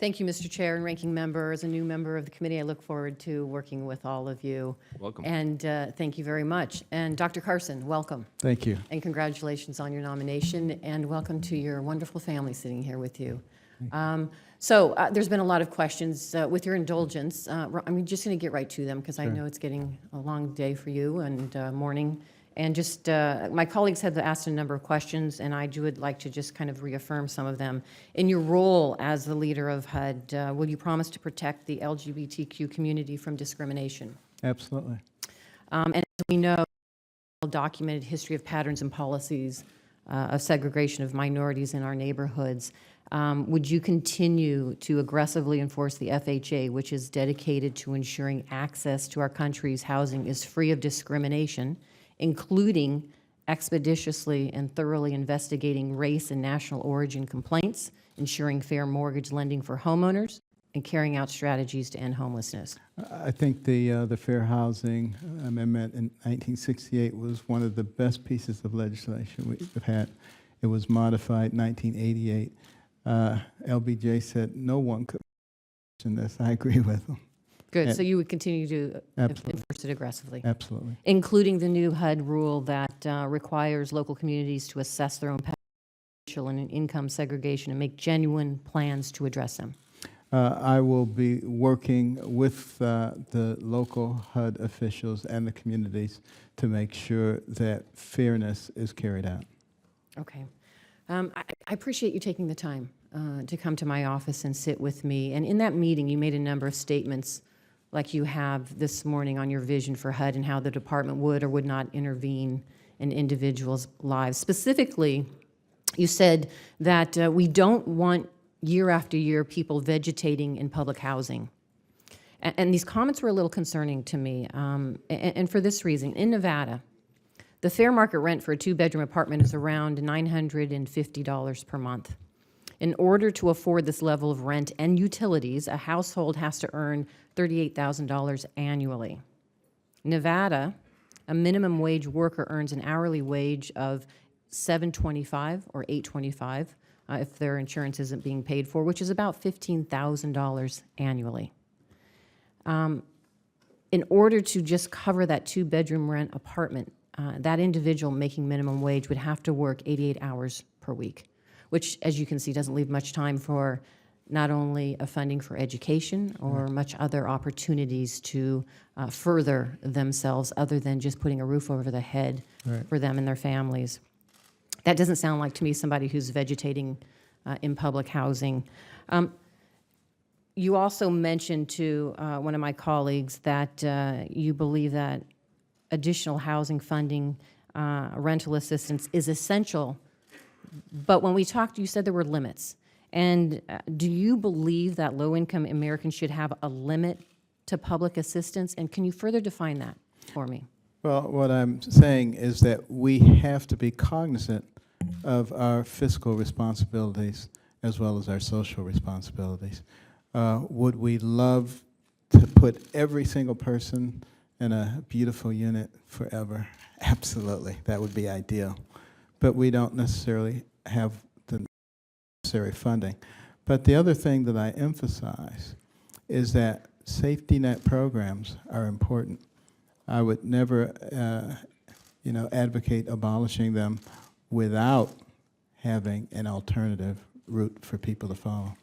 Thank you, Mr. Chair and Ranking Member. As a new member of the committee, I look forward to working with all of you. Welcome. And thank you very much. And Dr. Carson, welcome. Thank you. And congratulations on your nomination, and welcome to your wonderful family sitting here with you. There's been a lot of questions. With your indulgence, I'm just going to get right to them because I know it's getting a long day for you and morning. And just my colleagues have asked a number of questions, and I would like to just kind of reaffirm some of them. In your role as the leader of HUD, will you promise to protect the LGBTQ community from discrimination? Absolutely. And as we know, documented history of patterns and policies of segregation of minorities in our neighborhoods. Would you continue to aggressively enforce the FHA, which is dedicated to ensuring access to our country's housing is free of discrimination, including expeditiously and thoroughly investigating race and national origin complaints, ensuring fair mortgage lending for homeowners, and carrying out strategies to end homelessness? I think the Fair Housing Amendment in 1968 was one of the best pieces of legislation we've had. It was modified in 1988. LBJ said no one could question this. I agree with them. Good. So you would continue to Absolutely. enforce it aggressively? Absolutely. Including the new HUD rule that requires local communities to assess their own potential and income segregation and make genuine plans to address them? I will be working with the local HUD officials and the communities to make sure that fairness is carried out. Okay. I appreciate you taking the time to come to my office and sit with me. And in that meeting, you made a number of statements like you have this morning on your vision for HUD and how the department would or would not intervene in individuals' lives. Specifically, you said that we don't want year after year people vegetating in public housing. And these comments were a little concerning to me, and for this reason. In Nevada, the fair market rent for a two-bedroom apartment is around $950 per month. In order to afford this level of rent and utilities, a household has to earn $38,000 annually. Nevada, a minimum wage worker earns an hourly wage of $7.25 or $8.25 if their insurance isn't being paid for, which is about $15,000 annually. In order to just cover that two-bedroom rent apartment, that individual making minimum wage would have to work 88 hours per week, which, as you can see, doesn't leave much time for not only a funding for education or much other opportunities to further themselves other than just putting a roof over the head for them and their families. That doesn't sound like to me somebody who's vegetating in public housing. You also mentioned to one of my colleagues that you believe that additional housing funding, rental assistance is essential. But when we talked, you said there were limits. And do you believe that low-income Americans should have a limit to public assistance? And can you further define that for me? Well, what I'm saying is that we have to be cognizant of our fiscal responsibilities as well as our social responsibilities. Would we love to put every single person in a beautiful unit forever? Absolutely. That would be ideal. But we don't necessarily have the necessary funding. But the other thing that I emphasize is that safety net programs are important. I would never, advocate abolishing them without having an alternative route for people to follow.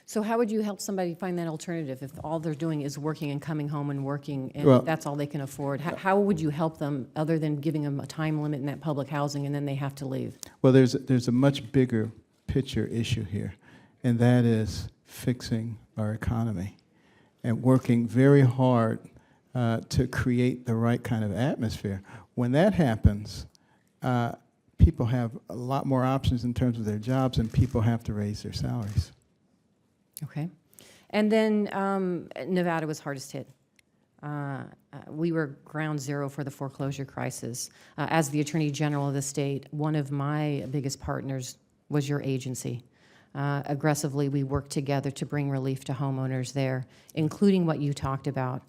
So how would you help somebody find that alternative if all they're doing is working and coming home and working and that's all they can afford? How would you help them other than giving them a time limit in that public housing and then they have to leave? Well, there's a much bigger picture issue here, and that is fixing our economy and working very hard to create the right kind of atmosphere. When that happens, people have a lot more options in terms of their jobs, and people have to raise their salaries. Okay. And then Nevada was hardest hit. We were ground zero for the foreclosure crisis. As the Attorney General of the state, one of my biggest partners was your agency. Aggressively, we worked together to bring relief to homeowners there, including what you talked about,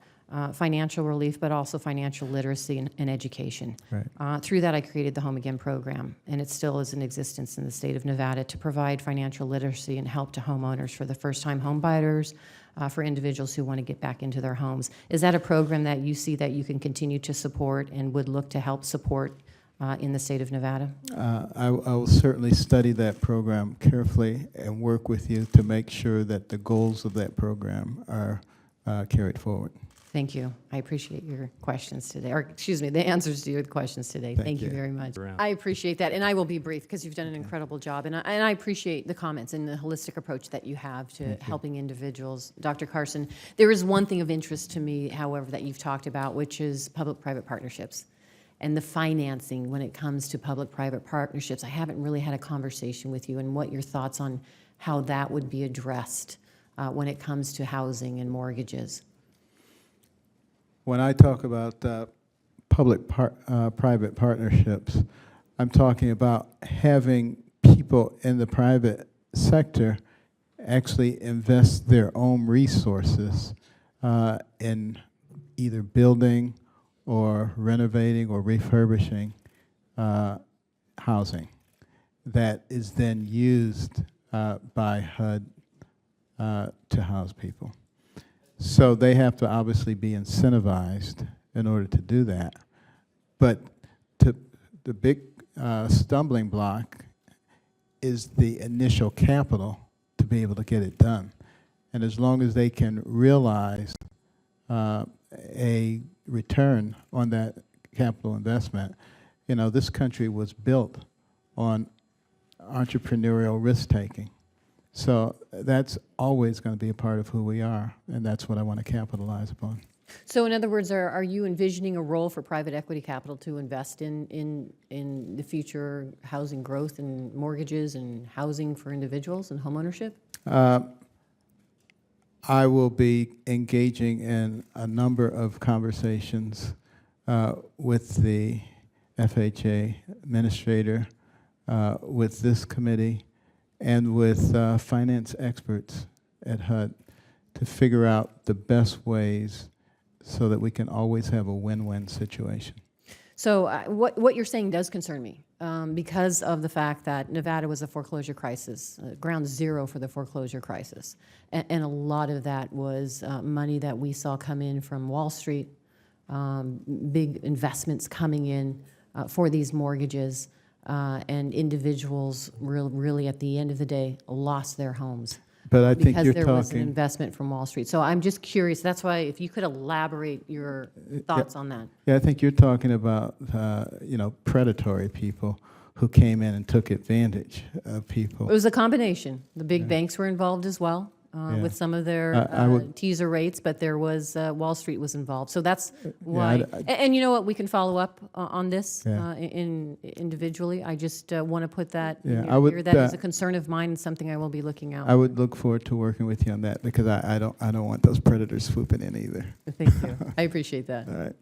financial relief, but also financial literacy and education. Right. Through that, I created the Home Again program, and it still is in existence in the state of Nevada to provide financial literacy and help to homeowners for the first-time home buyers, for individuals who want to get back into their homes. Is that a program that you see that you can continue to support and would look to help support in the state of Nevada? I will certainly study that program carefully and work with you to make sure that the goals of that program are carried forward. Thank you. I appreciate your questions today, or excuse me, the answers to your questions today. Thank you very much. I appreciate that, and I will be brief because you've done an incredible job, and I appreciate the comments and the holistic approach that you have to helping individuals. Dr. Carson, there is one thing of interest to me, however, that you've talked about, which is public-private partnerships and the financing when it comes to public-private partnerships. I haven't really had a conversation with you and what your thoughts on how that would be addressed when it comes to housing and mortgages. When I talk about public-private partnerships, I'm talking about having people in the private sector actually invest their own resources in either building or renovating or refurbishing housing that is then used by HUD to house people. So they have to obviously be incentivized in order to do that. But the big stumbling block is the initial capital to be able to get it done. And as long as they can realize a return on that capital investment, you know, this country was built on entrepreneurial risk-taking. So that's always going to be a part of who we are, and that's what I want to capitalize upon. So in other words, are you envisioning a role for private equity capital to invest in the future housing growth and mortgages and housing for individuals and homeownership? I will be engaging in a number of conversations with the FHA administrator, with this committee, and with finance experts at HUD to figure out the best ways so that we can always have a win-win situation. So what you're saying does concern me because of the fact that Nevada was a foreclosure crisis, ground zero for the foreclosure crisis. And a lot of that was money that we saw come in from Wall Street, big investments coming in for these mortgages. And individuals really, at the end of the day, lost their homes. But I think because you're there talking was an investment from Wall Street. So I'm just curious. That's why, if you could elaborate your thoughts on that. Yeah, I think you're talking about you know, predatory people who came in and took advantage of people. It was a combination. The big banks were involved as well. With some of their teaser rates, but there was Wall Street was involved. So that's why. And you know what? We can follow up on this individually. I just want to put that here. That is a concern of mine and something I will be looking out. I would look forward to working with you on that because I don't want those predators swooping in either. Thank you. I appreciate that. All right.